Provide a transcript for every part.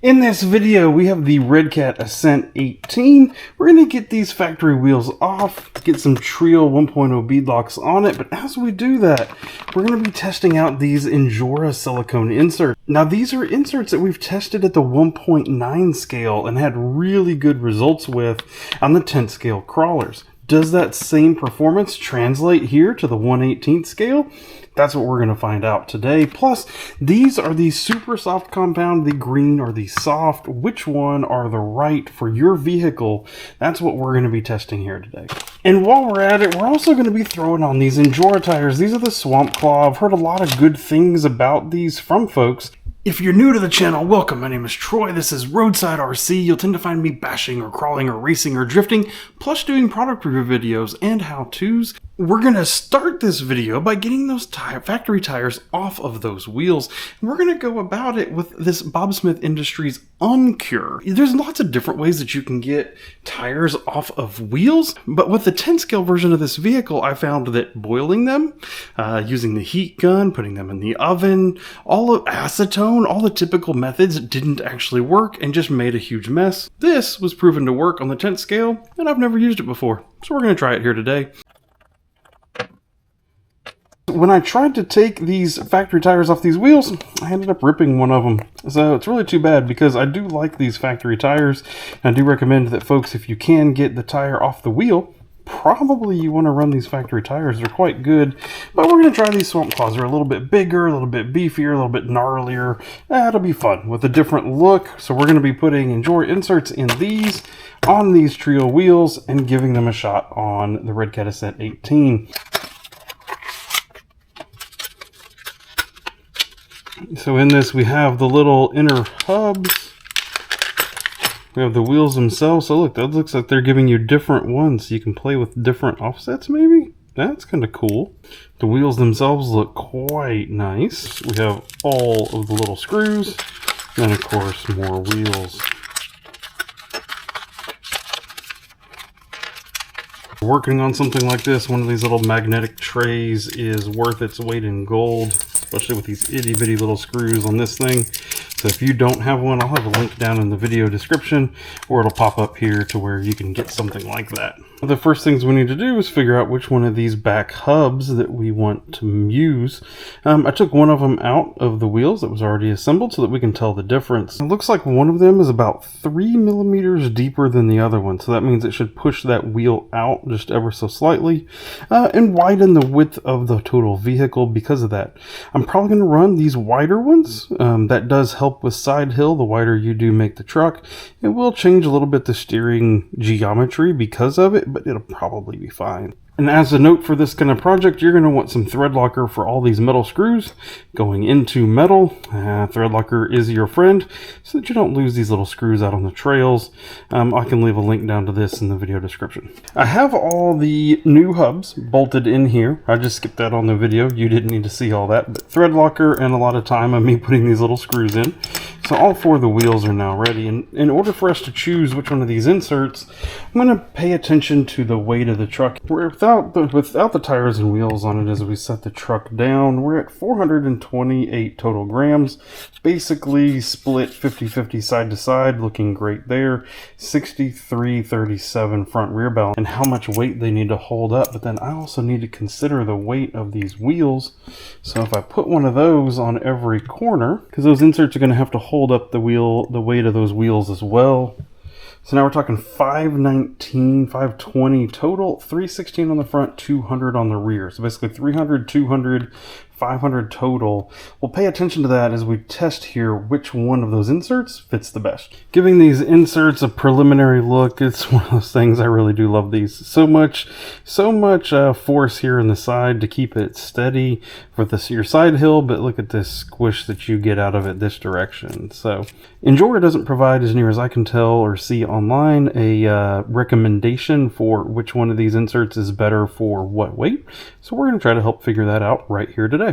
In this video, we have the Redcat Ascent 18. We're going to get these factory wheels off, get some Treal 1.0 beadlocks on it, but as we do that, we're going to be testing out these Injora silicone inserts. Now, these are inserts that we've tested at the 1.9 scale and had really good results with on the 10th scale crawlers. Does that same performance translate here to the 1/18th scale? That's what we're going to find out today. Plus, these are the super soft compound, the green or the soft. Which one are the right for your vehicle? That's what we're going to be testing here today. And while we're at it, we're also going to be throwing on these Injora tires. These are the Swamp Claw. I've heard a lot of good things about these from folks. If you're new to the channel, welcome. My name is Troy. This is Roadside RC. You'll tend to find me bashing or crawling or racing or drifting, plus doing product review videos and how-tos. We're going to start this video by getting those factory tires off of those wheels. And we're going to go about it with this Bob Smith Industries Uncure. There's lots of different ways that you can get tires off of wheels, but with the 10 scale version of this vehicle, I found that boiling them, using the heat gun, putting them in the oven, all of acetone, all the typical methods didn't actually work and just made a huge mess. This was proven to work on the 10th scale, and I've never used it before, so we're going to try it here today. When I tried to take these factory tires off these wheels, I ended up ripping one of them. So it's really too bad because I do like these factory tires. And I do recommend that folks, if you can get the tire off the wheel, probably you want to run these factory tires. They're quite good. But we're going to try these Swamp Claws. They're a little bit bigger, a little bit beefier, a little bit gnarlier. It'll be fun with a different look. So we're going to be putting Injora inserts in these, on these Treal wheels, and giving them a shot on the Redcat Ascent 18. So in this we have the little inner hubs, we have the wheels themselves. So look, that looks like they're giving you different ones, so you can play with different offsets maybe? That's kind of cool. The wheels themselves look quite nice. We have all of the little screws, and of course more wheels. Working on something like this, one of these little magnetic trays is worth its weight in gold, especially with these itty bitty little screws on this thing. So if you don't have one, I'll have a link down in the video description, or it'll pop up here to where you can get something like that. The first things we need to do is figure out which one of these back hubs that we want to use. I took one of them out of the wheels that was already assembled so that we can tell the difference. It looks like one of them is about 3 millimeters deeper than the other one, so that means it should push that wheel out just ever so slightly and widen the width of the total vehicle because of that. I'm probably going to run these wider ones. That does help with side hill. The wider you do make the truck, it will change a little bit the steering geometry because of it, but it'll probably be fine. And as a note for this kind of project, you're going to want some thread locker for all these metal screws going into metal. Thread locker is your friend so that you don't lose these little screws out on the trails. I can leave a link down to this in the video description. I have all the new hubs bolted in here. I just skipped that on the video. You didn't need to see all that, but thread locker and a lot of time of me putting these little screws in. So all 4 of the wheels are now ready. And in order for us to choose which one of these inserts, I'm going to pay attention to the weight of the truck. Without the tires and wheels on it, as we set the truck down, we're at 428 total grams. Basically split 50-50 side to side, looking great there. 63-37 front rear balance, and how much weight they need to hold up. But then I also need to consider the weight of these wheels. So if I put one of those on every corner, because those inserts are going to have to hold up the weight of those wheels as well. So now we're talking 519, 520 total, 316 on the front, 200 on the rear. So basically 300, 200, 500 total. We'll pay attention to that as we test here which one of those inserts fits the best. Giving these inserts a preliminary look, it's one of those things. I really do love these. So much force here in the side to keep it steady for your side hill, but look at this squish that you get out of it this direction. So Injora doesn't provide, as near as I can tell or see online, a recommendation for which one of these inserts is better for what weight. So we're going to try to help figure that out right here today.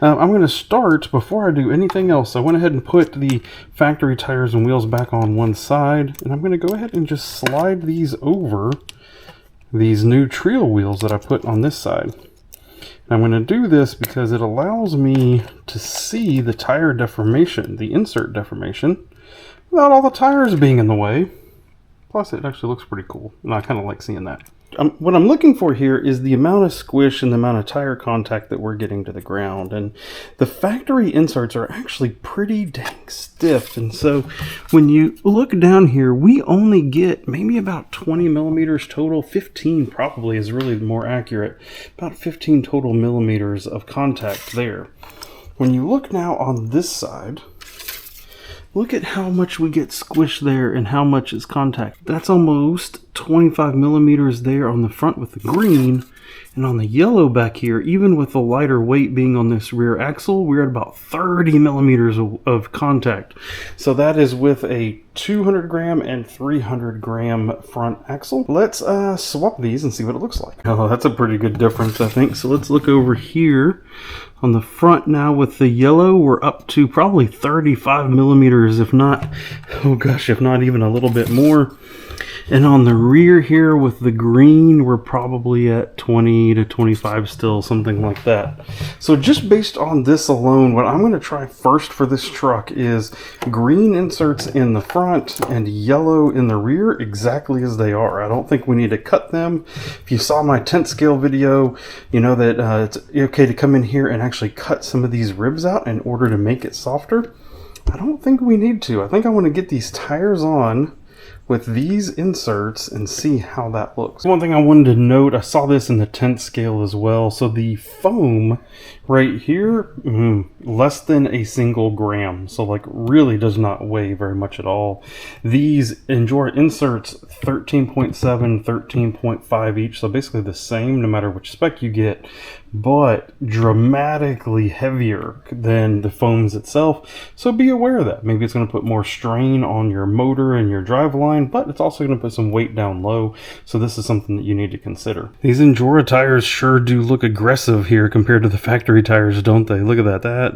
I'm going to start, before I do anything else, I went ahead and put the factory tires and wheels back on one side, and I'm going to go ahead and just slide these over these new Treal wheels that I put on this side. I'm going to do this because it allows me to see the tire deformation, the insert deformation, without all the tires being in the way. Plus, it actually looks pretty cool, and I kind of like seeing that. What I'm looking for here is the amount of squish and the amount of tire contact that we're getting to the ground. And the factory inserts are actually pretty dang stiff. And so when you look down here, we only get maybe about 20 millimeters total. 15 probably is really more accurate. About 15 total millimeters of contact there. When you look now on this side, look at how much we get squished there and how much is contact. That's almost 25 millimeters there on the front with the green. And on the yellow back here, even with the lighter weight being on this rear axle, we're at about 30 millimeters of contact. So that is with a 200 gram and 300 gram front axle. Let's swap these and see what it looks like. Oh, that's a pretty good difference, I think. So let's look over here. On the front now with the yellow, we're up to probably 35 millimeters, if not, oh gosh, if not even a little bit more. And on the rear here with the green, we're probably at 20 to 25 still, something like that. So just based on this alone, what I'm going to try first for this truck is green inserts in the front and yellow in the rear, exactly as they are. I don't think we need to cut them. If you saw my 10th scale video, you know that it's okay to come in here and actually cut some of these ribs out in order to make it softer. I don't think we need to. I think I want to get these tires on with these inserts and see how that looks. One thing I wanted to note, I saw this in the 10th scale as well. So the foam right here, less than a single gram. So like really does not weigh very much at all. These Injora inserts, 13.7, 13.5 each. So basically the same no matter which spec you get, but dramatically heavier than the foams itself. So be aware of that. Maybe it's going to put more strain on your motor and your drive line, but it's also going to put some weight down low. So this is something that you need to consider. These Injora tires sure do look aggressive here compared to the factory tires, don't they? Look at that.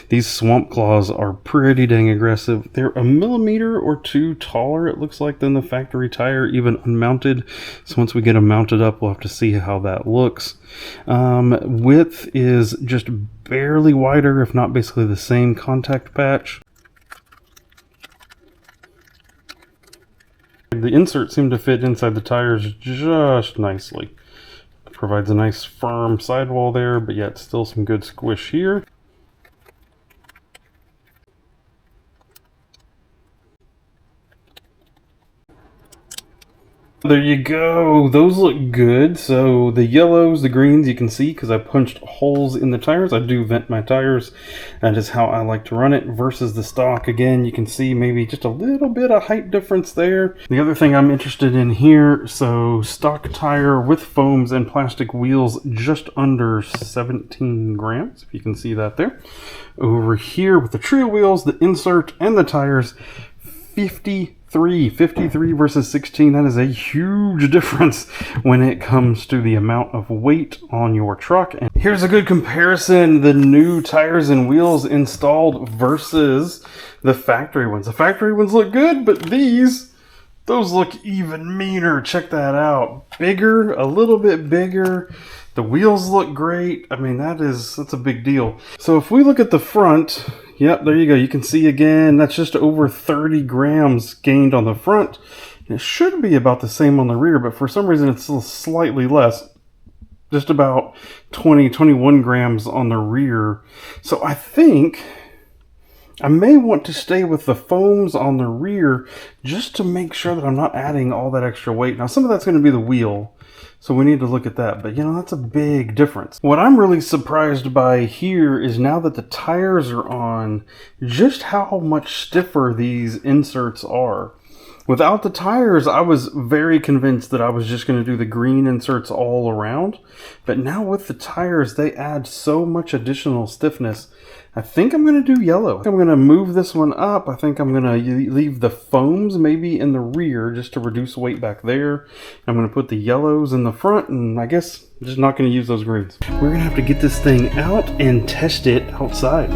These Swamp Claws are pretty dang aggressive. They're a millimeter or two taller, it looks like, than the factory tire, even unmounted. So once we get them mounted up, we'll have to see how that looks. Width is just barely wider, if not basically the same contact patch. The inserts seem to fit inside the tires just nicely. Provides a nice firm sidewall there, but yet still some good squish here. There you go. Those look good. So the yellows, the greens, you can see because I punched holes in the tires. I do vent my tires. That is how I like to run it versus the stock. Again, you can see maybe just a little bit of height difference there. The other thing I'm interested in here, so stock tire with foams and plastic wheels just under 17 grams, if you can see that there. Over here with the Treal wheels, the insert and the tires, 53 versus 16. That is a huge difference when it comes to the amount of weight on your truck. And here's a good comparison: the new tires and wheels installed versus the factory ones. The factory ones look good, but those look even meaner. Check that out. Bigger, a little bit bigger. The wheels look great. I mean, that's a big deal. So if we look at the front, yep, there you go. You can see again, that's just over 30 grams gained on the front. It should be about the same on the rear, but for some reason it's still slightly less. Just about 20, 21 grams on the rear. So I think I may want to stay with the foams on the rear just to make sure that I'm not adding all that extra weight. Now some of that's going to be the wheel, so we need to look at that, but you know, that's a big difference. What I'm really surprised by here is now that the tires are on, just how much stiffer these inserts are. Without the tires, I was very convinced that I was just going to do the green inserts all around. But now with the tires, they add so much additional stiffness. I think I'm going to do yellow. I'm going to move this one up. I think I'm going to leave the foams maybe in the rear just to reduce weight back there. I'm going to put the yellows in the front, and I guess I'm just not going to use those greens. We're going to have to get this thing out and test it outside.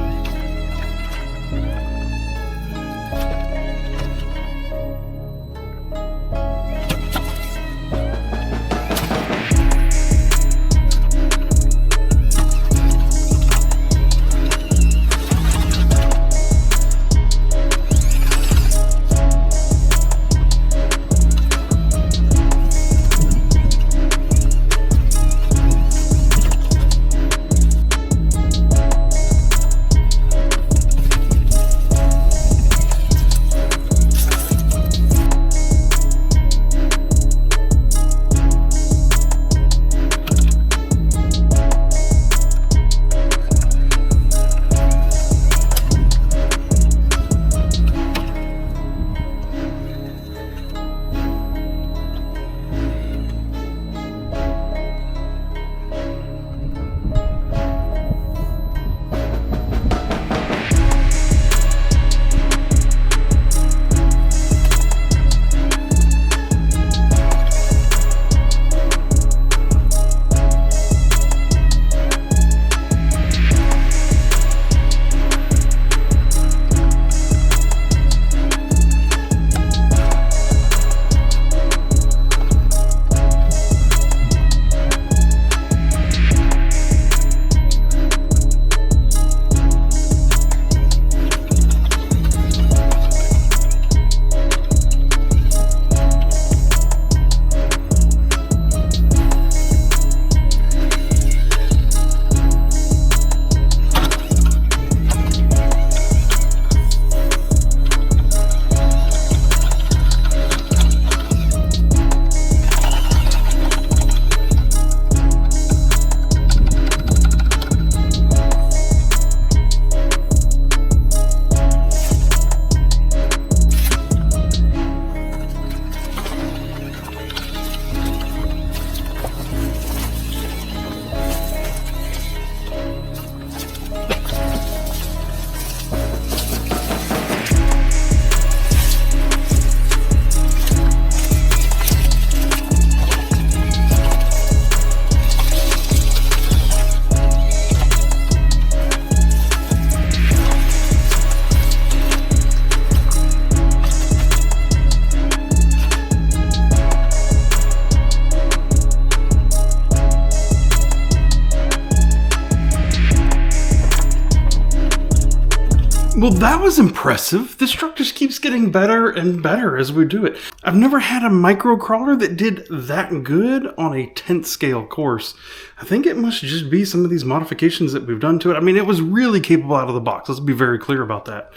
Well, that was impressive. This truck just keeps getting better and better as we do it. I've never had a micro crawler that did that good on a 10th scale course. I think it must just be some of these modifications that we've done to it. I mean, it was really capable out of the box. Let's be very clear about that.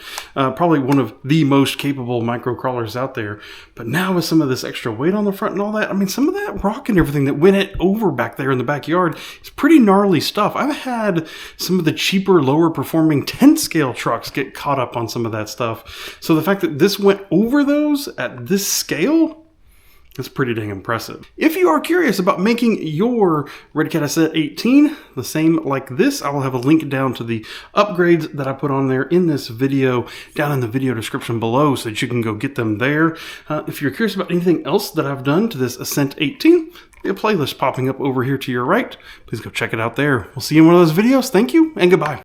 Probably one of the most capable micro crawlers out there. But now with some of this extra weight on the front and all that, I mean, some of that rock and everything that went it over back there in the backyard is pretty gnarly stuff. I've had some of the cheaper, lower performing 10th scale trucks get caught up on some of that stuff. So the fact that this went over those at this scale, that's pretty dang impressive. If you are curious about making your Redcat Ascent 18 the same like this, I will have a link down to the upgrades that I put on there in this video down in the video description below so that you can go get them there. If you're curious about anything else that I've done to this Ascent 18, a playlist popping up over here to your right. Please go check it out there. We'll see you in one of those videos. Thank you and goodbye.